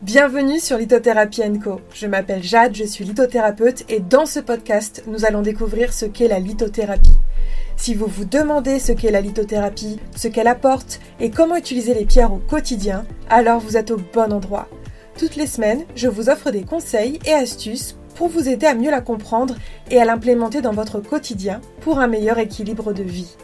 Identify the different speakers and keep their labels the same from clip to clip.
Speaker 1: Bienvenue sur Lithothérapie & Co. Je m'appelle Jade, je suis lithothérapeute et dans ce podcast, nous allons découvrir ce qu'est la lithothérapie. Si vous vous demandez ce qu'est la lithothérapie, ce qu'elle apporte et comment utiliser les pierres au quotidien, alors vous êtes au bon endroit. Toutes les semaines, je vous offre des conseils et astuces pour vous aider à mieux la comprendre et à l'implémenter dans votre quotidien pour un meilleur équilibre de vie.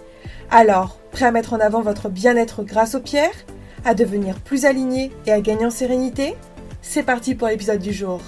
Speaker 1: Alors, prêt à mettre en avant votre bien-être grâce aux pierres ? À devenir plus aligné et à gagner en sérénité ? C'est parti pour l'épisode du jour.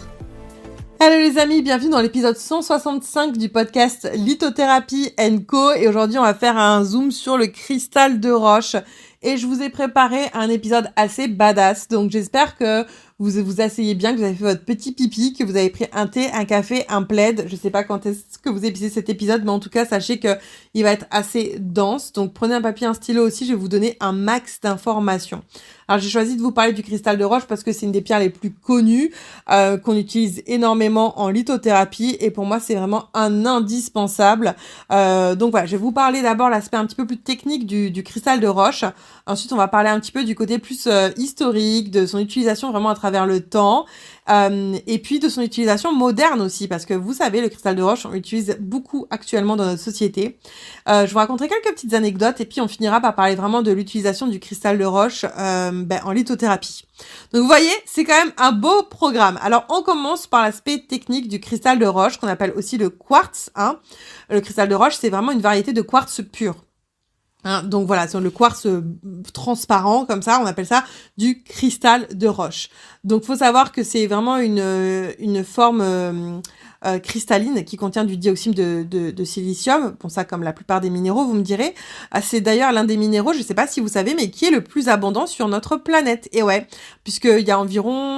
Speaker 2: Hello les amis, bienvenue dans l'épisode 165 du podcast Lithothérapie & Co. Et aujourd'hui, on va faire un zoom sur le cristal de roche. Et je vous ai préparé un épisode assez badass. Donc j'espère que vous vous asseyez bien, que vous avez fait votre petit pipi, que vous avez pris un thé, un café, un plaid. Je sais pas quand est-ce que vous épisez cet épisode, mais en tout cas, sachez que il va être assez dense. Donc prenez un papier, un stylo aussi, je vais vous donner un max d'informations. Alors j'ai choisi de vous parler du cristal de roche parce que c'est une des pierres les plus connues, qu'on utilise énormément en lithothérapie. Et pour moi, c'est vraiment un indispensable. Donc voilà, je vais vous parler d'abord l'aspect un petit peu plus technique du cristal de roche. Ensuite, on va parler un petit peu du côté plus historique, de son utilisation vraiment à travers le temps, et puis de son utilisation moderne aussi, parce que vous savez, le cristal de roche, on l'utilise beaucoup actuellement dans notre société. Je vous raconterai quelques petites anecdotes, et puis on finira par parler vraiment de l'utilisation du cristal de roche en lithothérapie. Donc vous voyez, c'est quand même un beau programme. Alors on commence par l'aspect technique du cristal de roche, qu'on appelle aussi le quartz. Le cristal de roche, c'est vraiment une variété de quartz pur. Donc voilà, c'est le quartz transparent comme ça, on appelle ça du cristal de roche. Donc faut savoir que c'est vraiment une forme cristalline qui contient du dioxyde de silicium. Bon, ça comme la plupart des minéraux, vous me direz. C'est d'ailleurs l'un des minéraux, je sais pas si vous savez, mais qui est le plus abondant sur notre planète. Et ouais, puisqu'il y a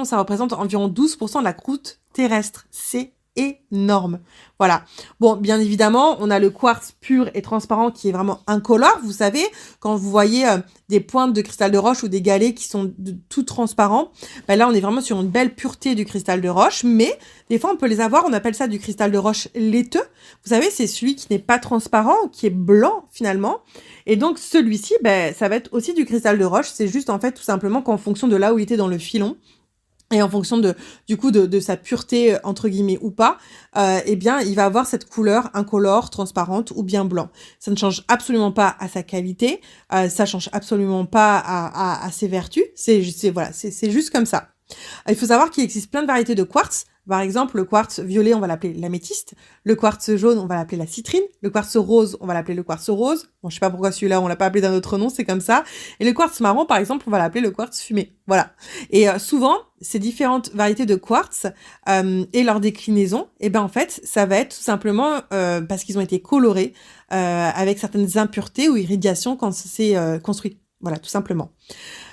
Speaker 2: ça représente environ 12% de la croûte terrestre. C'est énorme. Voilà. Bon, bien évidemment, on a le quartz pur et transparent qui est vraiment incolore. Vous savez, quand vous voyez des pointes de cristal de roche ou des galets qui sont tout transparents, là, on est vraiment sur une belle pureté du cristal de roche. Mais des fois, on peut les avoir. On appelle ça du cristal de roche laiteux. Vous savez, c'est celui qui n'est pas transparent, qui est blanc finalement. Et donc, celui-ci, ça va être aussi du cristal de roche. C'est juste en fait tout simplement qu'en fonction de là où il était dans le filon, et en fonction de sa pureté, entre guillemets, ou pas, il va avoir cette couleur incolore, transparente ou bien blanc. Ça ne change absolument pas à sa qualité, ça change absolument pas à ses vertus. C'est juste comme ça. Il faut savoir qu'il existe plein de variétés de quartz. Par exemple, le quartz violet, on va l'appeler l'améthyste. Le quartz jaune, on va l'appeler la citrine. Le quartz rose, on va l'appeler le quartz rose. Bon, je sais pas pourquoi celui-là, on l'a pas appelé d'un autre nom, c'est comme ça. Et le quartz marron, par exemple, on va l'appeler le quartz fumé. Voilà. Et souvent, ces différentes variétés de quartz et leur déclinaison, en fait, ça va être tout simplement parce qu'ils ont été colorés avec certaines impuretés ou irradiations quand c'est construit. Voilà, tout simplement.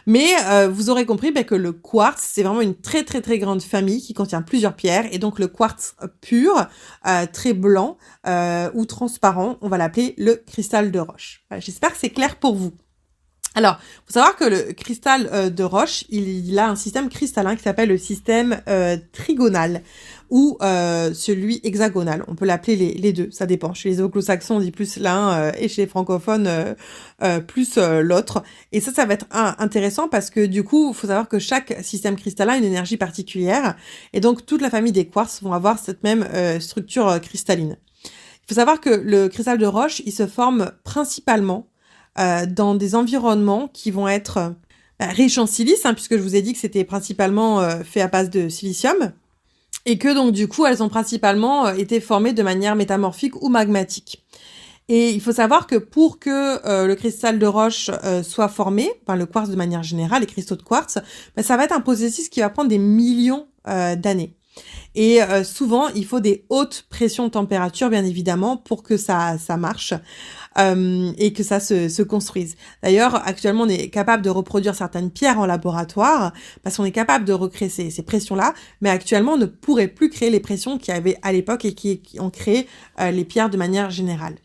Speaker 2: Mais vous aurez compris que le quartz, c'est vraiment une très très très grande famille qui contient plusieurs pierres. Et donc le quartz pur, très blanc ou transparent, on va l'appeler le cristal de roche. Voilà, j'espère que c'est clair pour vous. Alors, faut savoir que le cristal de roche, il a un système cristallin qui s'appelle le système trigonal ou celui hexagonal. On peut l'appeler les deux, ça dépend. Chez les anglo-saxons, on dit plus l'un et chez les francophones, plus l'autre. Et ça va être intéressant parce que du coup, il faut savoir que chaque système cristallin a une énergie particulière et donc toute la famille des quartz vont avoir cette même structure cristalline. Il faut savoir que le cristal de roche, il se forme principalement dans des environnements qui vont être riches en silice, puisque je vous ai dit que c'était principalement fait à base de silicium, et que donc du coup elles ont principalement été formées de manière métamorphique ou magmatique. Et il faut savoir que pour que le cristal de roche soit formé, le quartz de manière générale, les cristaux de quartz, ça va être un processus qui va prendre des millions d'années. Et souvent, il faut des hautes pressions température, bien évidemment, pour que ça marche et que ça se construise. D'ailleurs, actuellement, on est capable de reproduire certaines pierres en laboratoire parce qu'on est capable de recréer ces pressions-là, mais actuellement, on ne pourrait plus créer les pressions qu'il y avait à l'époque et qui ont créé les pierres de manière générale.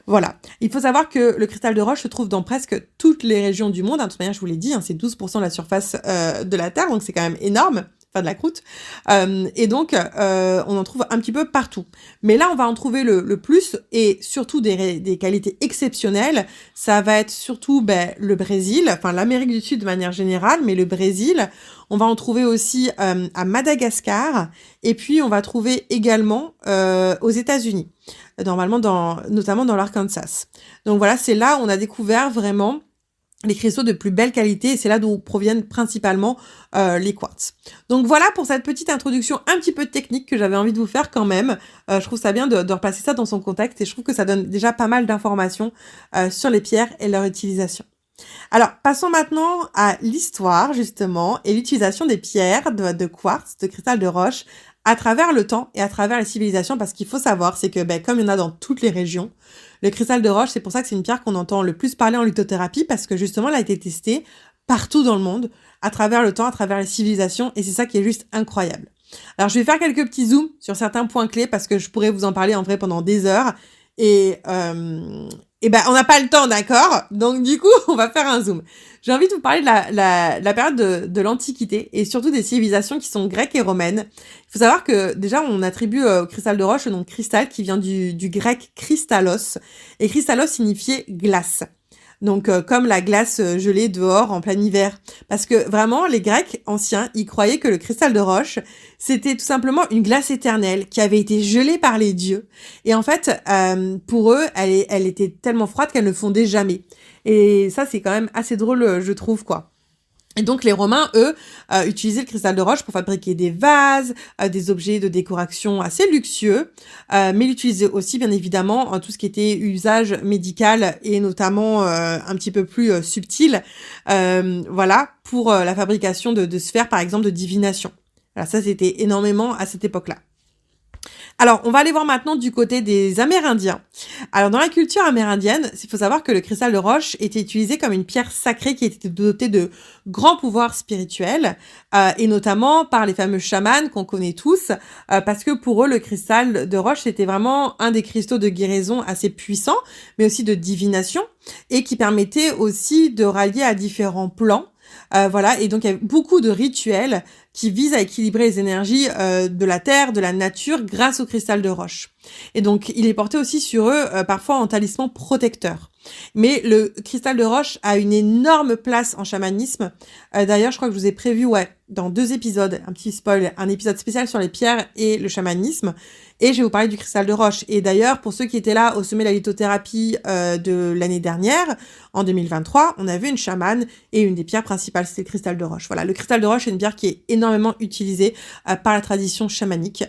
Speaker 2: Voilà. Il faut savoir que le cristal de roche se trouve dans presque toutes les régions du monde. De toute manière, je vous l'ai dit, c'est 12% de la surface de la Terre, donc c'est quand même énorme. enfin de la croûte. Et donc, on en trouve un petit peu partout. Mais là, on va en trouver le plus et surtout des qualités exceptionnelles. Ça va être surtout le Brésil, enfin l'Amérique du Sud de manière générale, mais le Brésil. On va en trouver aussi à Madagascar et puis on va trouver également aux États-Unis, notamment dans l'Arkansas. Donc voilà, c'est là où on a découvert vraiment les cristaux de plus belle qualité et c'est là d'où proviennent principalement les quartz. Donc voilà pour cette petite introduction un petit peu technique que j'avais envie de vous faire quand même. Je trouve ça bien de replacer ça dans son contexte et je trouve que ça donne déjà pas mal d'informations sur les pierres et leur utilisation. Alors, passons maintenant à l'histoire, justement, et l'utilisation des pierres de quartz, de cristal de roche, à travers le temps et à travers les civilisations, parce qu'il faut savoir, c'est que, comme il y en a dans toutes les régions, le cristal de roche, c'est pour ça que c'est une pierre qu'on entend le plus parler en lithothérapie, parce que, justement, elle a été testée partout dans le monde, à travers le temps, à travers les civilisations, et c'est ça qui est juste incroyable. Alors, je vais faire quelques petits zooms sur certains points clés, parce que je pourrais vous en parler en vrai pendant des heures, et on n'a pas le temps, d'accord? Donc, du coup, on va faire un zoom. J'ai envie de vous parler de la période de l'Antiquité et surtout des civilisations qui sont grecques et romaines. Il faut savoir que, déjà, on attribue au cristal de roche le nom de cristal qui vient du grec kristallos. Et kristallos signifiait glace. Donc, comme la glace gelée dehors en plein hiver. Parce que vraiment, les Grecs anciens, ils croyaient que le cristal de roche, c'était tout simplement une glace éternelle qui avait été gelée par les dieux. Et en fait, pour eux, elle était tellement froide qu'elle ne fondait jamais. Et ça, c'est quand même assez drôle, je trouve, quoi. Et donc les Romains, eux, utilisaient le cristal de roche pour fabriquer des vases, des objets de décoration assez luxueux, mais ils utilisaient aussi bien évidemment tout ce qui était usage médical et notamment un petit peu plus subtil, pour la fabrication de sphères par exemple de divination. Alors ça c'était énormément à cette époque-là. Alors, on va aller voir maintenant du côté des Amérindiens. Alors, dans la culture amérindienne, il faut savoir que le cristal de roche était utilisé comme une pierre sacrée qui était dotée de grands pouvoirs spirituels, et notamment par les fameux chamans qu'on connaît tous, parce que pour eux, le cristal de roche, c'était vraiment un des cristaux de guérison assez puissants, mais aussi de divination, et qui permettait aussi de rallier à différents plans. Et donc il y a beaucoup de rituels qui visent à équilibrer les énergies de la terre, de la nature grâce au cristal de roche. Et donc il est porté aussi sur eux parfois en talisman protecteur. Mais le cristal de roche a une énorme place en chamanisme. D'ailleurs, je crois que je vous ai prévu, dans 2 épisodes, un petit spoil, un épisode spécial sur les pierres et le chamanisme. Et je vais vous parler du cristal de roche. Et d'ailleurs, pour ceux qui étaient là au sommet de la lithothérapie de l'année dernière, en 2023, on a vu une chamane et une des pierres principales, c'était le cristal de roche. Voilà, le cristal de roche est une pierre qui est énormément utilisée par la tradition chamanique,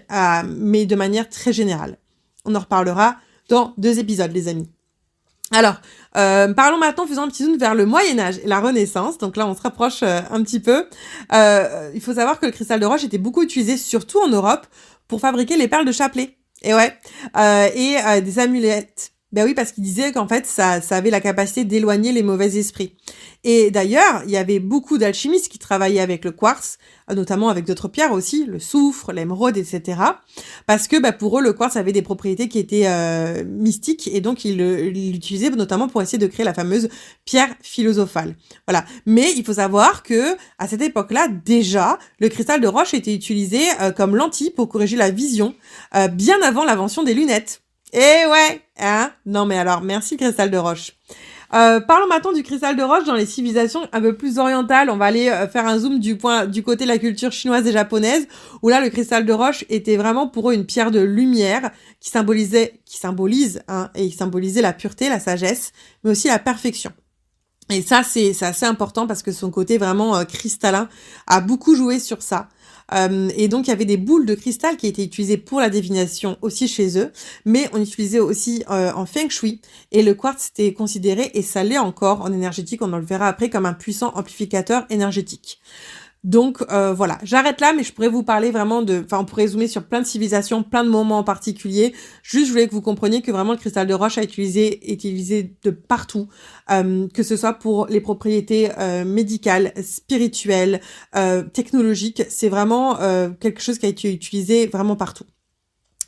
Speaker 2: mais de manière très générale. On en reparlera dans 2 épisodes, les amis. Alors, parlons maintenant, faisons un petit zoom vers le Moyen-Âge et la Renaissance. Donc là, on se rapproche un petit peu. Il faut savoir que le cristal de roche était beaucoup utilisé, surtout en Europe, pour fabriquer les perles de chapelet. Et des amulettes. Ben oui, parce qu'il disait qu'en fait, ça avait la capacité d'éloigner les mauvais esprits. Et d'ailleurs, il y avait beaucoup d'alchimistes qui travaillaient avec le quartz, notamment avec d'autres pierres aussi, le soufre, l'émeraude, etc. Parce que pour eux, le quartz avait des propriétés qui étaient mystiques et donc ils l'utilisaient notamment pour essayer de créer la fameuse pierre philosophale. Voilà. Mais il faut savoir que à cette époque-là, déjà, le cristal de roche était utilisé comme lentille pour corriger la vision, bien avant l'invention des lunettes. Eh ouais, hein? Non mais alors, merci cristal de roche. Parlons maintenant du cristal de roche dans les civilisations un peu plus orientales. On va aller faire un zoom du côté de la culture chinoise et japonaise, où là le cristal de roche était vraiment pour eux une pierre de lumière qui symbolise la pureté, la sagesse, mais aussi la perfection. Et ça c'est assez important parce que son côté vraiment cristallin a beaucoup joué sur ça. Et donc il y avait des boules de cristal qui étaient utilisées pour la divination aussi chez eux, mais on utilisait aussi en feng shui, et le quartz était considéré, et ça l'est encore en énergétique, on en le verra après, comme un puissant amplificateur énergétique. Donc voilà, j'arrête là, mais je pourrais vous parler vraiment on pourrait zoomer sur plein de civilisations, plein de moments en particulier. Juste, je voulais que vous compreniez que vraiment le cristal de roche est utilisé de partout, que ce soit pour les propriétés médicales, spirituelles, technologiques. C'est vraiment quelque chose qui a été utilisé vraiment partout.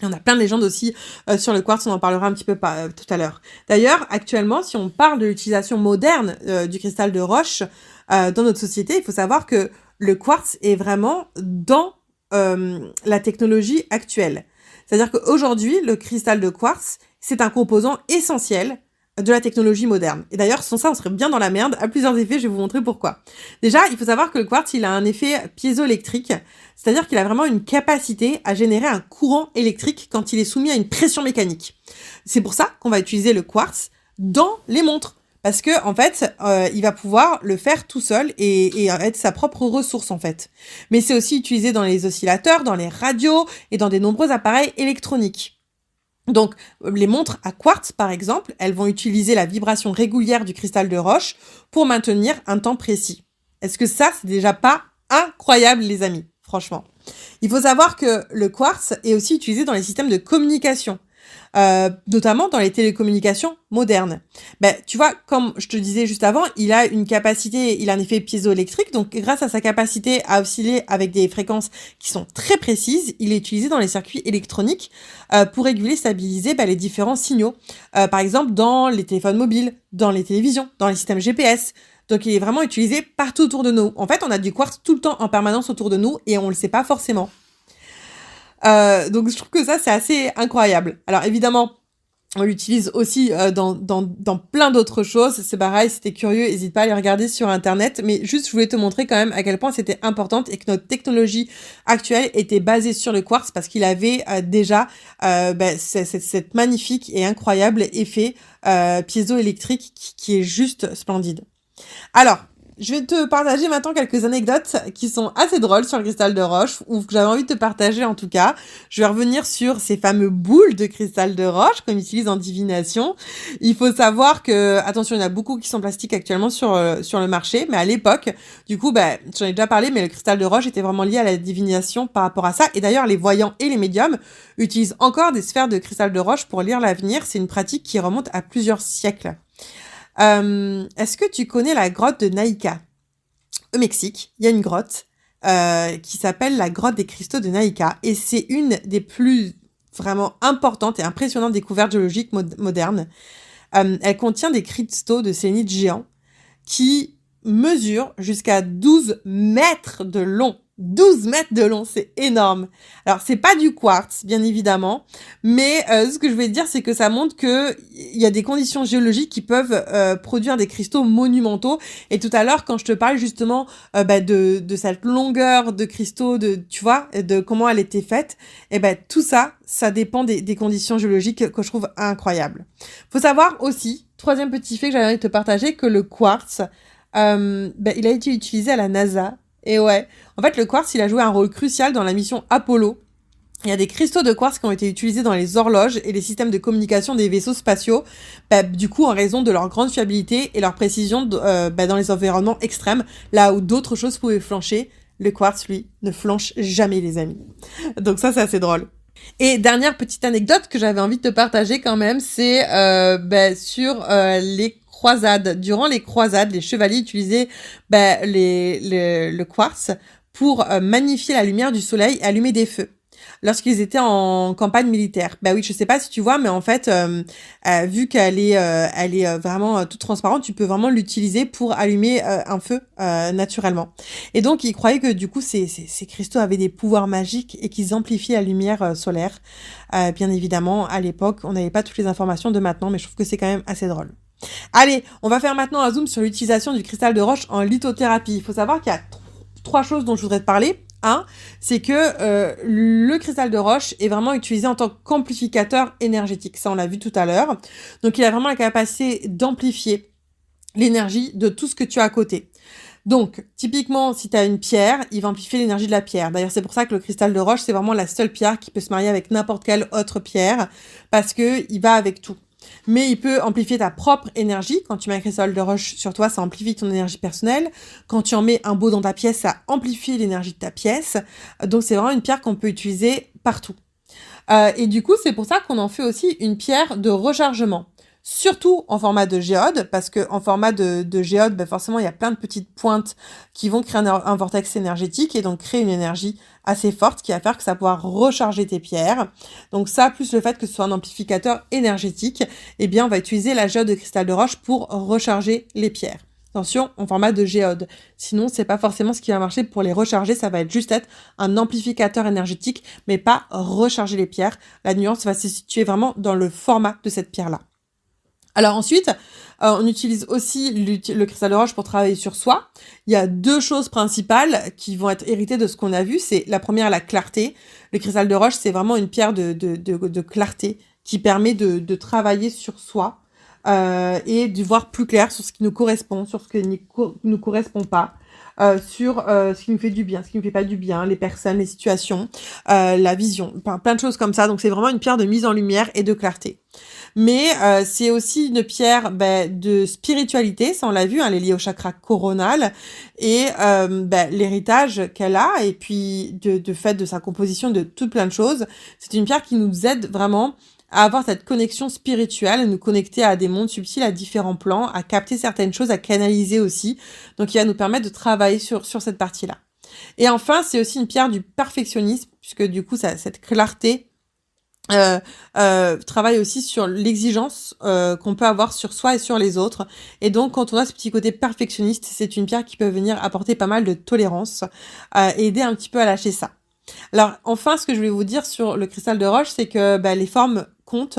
Speaker 2: Et on a plein de légendes aussi sur le quartz, on en parlera un petit peu tout à l'heure. D'ailleurs, actuellement, si on parle de l'utilisation moderne du cristal de roche dans notre société, il faut savoir que le quartz est vraiment dans la technologie actuelle. C'est-à-dire qu'aujourd'hui, le cristal de quartz, c'est un composant essentiel de la technologie moderne. Et d'ailleurs, sans ça, on serait bien dans la merde. À plusieurs effets, je vais vous montrer pourquoi. Déjà, il faut savoir que le quartz, il a un effet piézoélectrique, c'est-à-dire qu'il a vraiment une capacité à générer un courant électrique quand il est soumis à une pression mécanique. C'est pour ça qu'on va utiliser le quartz dans les montres. Parce que, en fait, il va pouvoir le faire tout seul et être sa propre ressource, en fait. Mais c'est aussi utilisé dans les oscillateurs, dans les radios et dans de nombreux appareils électroniques. Donc, les montres à quartz, par exemple, elles vont utiliser la vibration régulière du cristal de roche pour maintenir un temps précis. Est-ce que ça, c'est déjà pas incroyable, les amis? Franchement. Il faut savoir que le quartz est aussi utilisé dans les systèmes de communication, notamment dans les télécommunications modernes. Tu vois, comme je te disais juste avant, il a un effet piézoélectrique, donc grâce à sa capacité à osciller avec des fréquences qui sont très précises, il est utilisé dans les circuits électroniques pour réguler, stabiliser les différents signaux. Par exemple, dans les téléphones mobiles, dans les télévisions, dans les systèmes GPS. Donc, il est vraiment utilisé partout autour de nous. En fait, on a du quartz tout le temps en permanence autour de nous et on le sait pas forcément. Donc, je trouve que ça, c'est assez incroyable. Alors, évidemment, on l'utilise aussi dans plein d'autres choses. C'est pareil, si t'es curieux, n'hésite pas à aller regarder sur Internet. Mais juste, je voulais te montrer quand même à quel point c'était important et que notre technologie actuelle était basée sur le quartz parce qu'il avait déjà cette magnifique et incroyable effet piézoélectrique qui est juste splendide. Alors, je vais te partager maintenant quelques anecdotes qui sont assez drôles sur le cristal de roche, ou que j'avais envie de te partager en tout cas. Je vais revenir sur ces fameux boules de cristal de roche qu'on utilise en divination. Il faut savoir que, attention, il y en a beaucoup qui sont plastiques actuellement sur le marché, mais à l'époque, du coup, j'en ai déjà parlé, mais le cristal de roche était vraiment lié à la divination par rapport à ça. Et d'ailleurs, les voyants et les médiums utilisent encore des sphères de cristal de roche pour lire l'avenir. C'est une pratique qui remonte à plusieurs siècles. Est-ce que tu connais la grotte de Naïka? Au Mexique, il y a une grotte qui s'appelle la grotte des cristaux de Naïka et c'est une des plus vraiment importantes et impressionnantes découvertes géologiques modernes. Elle contient des cristaux de sélénite géants qui mesurent jusqu'à 12 mètres de long. 12 mètres de long, c'est énorme. Alors, c'est pas du quartz, bien évidemment, mais ce que je vais te dire, c'est que ça montre que il y a des conditions géologiques qui peuvent produire des cristaux monumentaux. Et tout à l'heure, quand je te parle justement de cette longueur de cristaux, tu vois, de comment elle était faite, tout ça, ça dépend des conditions géologiques que je trouve incroyables. Faut savoir aussi, troisième petit fait que j'avais envie de te partager, que le quartz, il a été utilisé à la NASA. Et ouais, en fait, le quartz, il a joué un rôle crucial dans la mission Apollo. Il y a des cristaux de quartz qui ont été utilisés dans les horloges et les systèmes de communication des vaisseaux spatiaux, du coup, en raison de leur grande fiabilité et leur précision dans les environnements extrêmes, là où d'autres choses pouvaient flancher. Le quartz, lui, ne flanche jamais, les amis. Donc ça, c'est assez drôle. Et dernière petite anecdote que j'avais envie de te partager quand même, c'est sur les croisades. Durant les croisades, les chevaliers utilisaient le quartz pour magnifier la lumière du soleil et allumer des feux lorsqu'ils étaient en campagne militaire. Oui, je sais pas si tu vois, mais en fait, vu qu'elle est vraiment toute transparente, tu peux vraiment l'utiliser pour allumer un feu naturellement. Et donc, ils croyaient que du coup, ces cristaux avaient des pouvoirs magiques et qu'ils amplifiaient la lumière solaire. Bien évidemment, à l'époque, on n'avait pas toutes les informations de maintenant, mais je trouve que c'est quand même assez drôle. Allez, on va faire maintenant un zoom sur l'utilisation du cristal de roche en lithothérapie. Il faut savoir qu'il y a trois choses dont je voudrais te parler. Un, c'est que le cristal de roche est vraiment utilisé en tant qu'amplificateur énergétique. Ça, on l'a vu tout à l'heure. Donc, il a vraiment la capacité d'amplifier l'énergie de tout ce que tu as à côté. Donc, typiquement, si tu as une pierre, il va amplifier l'énergie de la pierre. D'ailleurs, c'est pour ça que le cristal de roche, c'est vraiment la seule pierre qui peut se marier avec n'importe quelle autre pierre parce que il va avec tout. Mais il peut amplifier ta propre énergie. Quand tu mets un cristal de roche sur toi, ça amplifie ton énergie personnelle. Quand tu en mets un beau dans ta pièce, ça amplifie l'énergie de ta pièce. Donc, c'est vraiment une pierre qu'on peut utiliser partout. Et du coup, c'est pour ça qu'on en fait aussi une pierre de rechargement. Surtout en format de géode, parce que en format de géode, forcément, il y a plein de petites pointes qui vont créer un vortex énergétique et donc créer une énergie assez forte qui va faire que ça va pouvoir recharger tes pierres. Donc ça, plus le fait que ce soit un amplificateur énergétique, on va utiliser la géode de cristal de roche pour recharger les pierres. Attention, en format de géode. Sinon, c'est pas forcément ce qui va marcher pour les recharger. Ça va être juste être un amplificateur énergétique, mais pas recharger les pierres. La nuance va se situer vraiment dans le format de cette pierre-là. Alors ensuite, on utilise aussi le cristal de roche pour travailler sur soi. Il y a 2 choses principales qui vont être héritées de ce qu'on a vu. C'est la première, la clarté. Le cristal de roche, c'est vraiment une pierre de clarté qui permet de travailler sur soi et de voir plus clair sur ce qui nous correspond, sur ce qui ne nous correspond pas. Sur ce qui nous fait du bien, ce qui nous fait pas du bien, les personnes, les situations, la vision, plein de choses comme ça. Donc c'est vraiment une pierre de mise en lumière et de clarté. Mais c'est aussi une pierre de spiritualité, ça on l'a vu, elle est liée au chakra coronal et l'héritage qu'elle a et puis de fait de sa composition de toutes plein de choses. C'est une pierre qui nous aide vraiment à avoir cette connexion spirituelle, à nous connecter à des mondes subtils, à différents plans, à capter certaines choses, à canaliser aussi. Donc, il va nous permettre de travailler sur cette partie-là. Et enfin, c'est aussi une pierre du perfectionnisme, puisque du coup, cette clarté travaille aussi sur l'exigence qu'on peut avoir sur soi et sur les autres. Et donc, quand on a ce petit côté perfectionniste, c'est une pierre qui peut venir apporter pas mal de tolérance et aider un petit peu à lâcher ça. Alors, enfin, ce que je voulais vous dire sur le cristal de roche, c'est que les formes comptent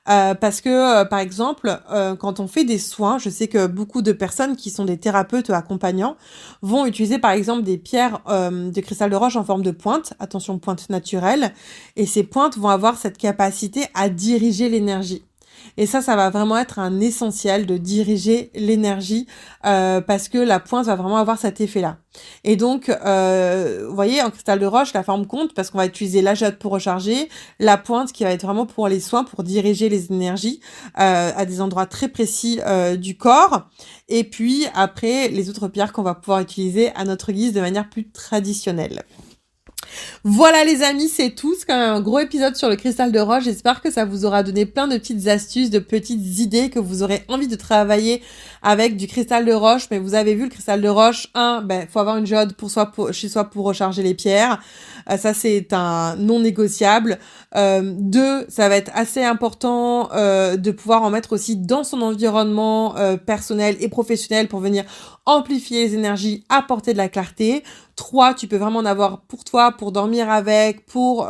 Speaker 2: parce que, par exemple, quand on fait des soins, je sais que beaucoup de personnes qui sont des thérapeutes accompagnants vont utiliser, par exemple, des pierres de cristal de roche en forme de pointe, attention, pointe naturelle, et ces pointes vont avoir cette capacité à diriger l'énergie. Et ça va vraiment être un essentiel de diriger l'énergie parce que la pointe va vraiment avoir cet effet-là. Et donc, vous voyez, en cristal de roche, la forme compte parce qu'on va utiliser la jade pour recharger, la pointe qui va être vraiment pour les soins, pour diriger les énergies à des endroits très précis du corps. Et puis après, les autres pierres qu'on va pouvoir utiliser à notre guise de manière plus traditionnelle. Voilà les amis, c'est tout. C'est quand même un gros épisode sur le cristal de roche. J'espère que ça vous aura donné plein de petites astuces, de petites idées que vous aurez envie de travailler avec du cristal de roche. Mais vous avez vu, le cristal de roche, faut avoir une géode chez soi pour recharger les pierres. Ça, c'est un non négociable. 2, ça va être assez important de pouvoir en mettre aussi dans son environnement personnel et professionnel pour venir amplifier les énergies, apporter de la clarté. 3, tu peux vraiment en avoir pour toi, pour dormir avec, pour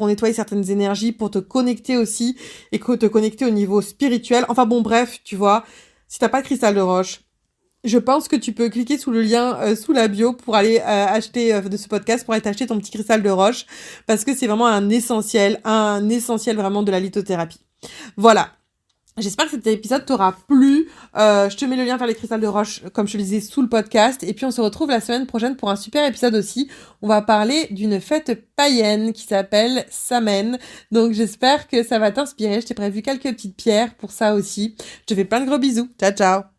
Speaker 2: nettoyer certaines énergies, pour te connecter aussi et te connecter au niveau spirituel. Enfin bon, bref, tu vois, si t'as pas de cristal de roche, je pense que tu peux cliquer sous le lien sous la bio pour aller acheter de ce podcast, pour aller t'acheter ton petit cristal de roche, parce que c'est vraiment un essentiel vraiment de la lithothérapie. Voilà. J'espère que cet épisode t'aura plu. Je te mets le lien vers les cristals de roche, comme je te le disais, sous le podcast. Et puis, on se retrouve la semaine prochaine pour un super épisode aussi. On va parler d'une fête païenne qui s'appelle Samhain. Donc, j'espère que ça va t'inspirer. Je t'ai prévu quelques petites pierres pour ça aussi. Je te fais plein de gros bisous. Ciao, ciao.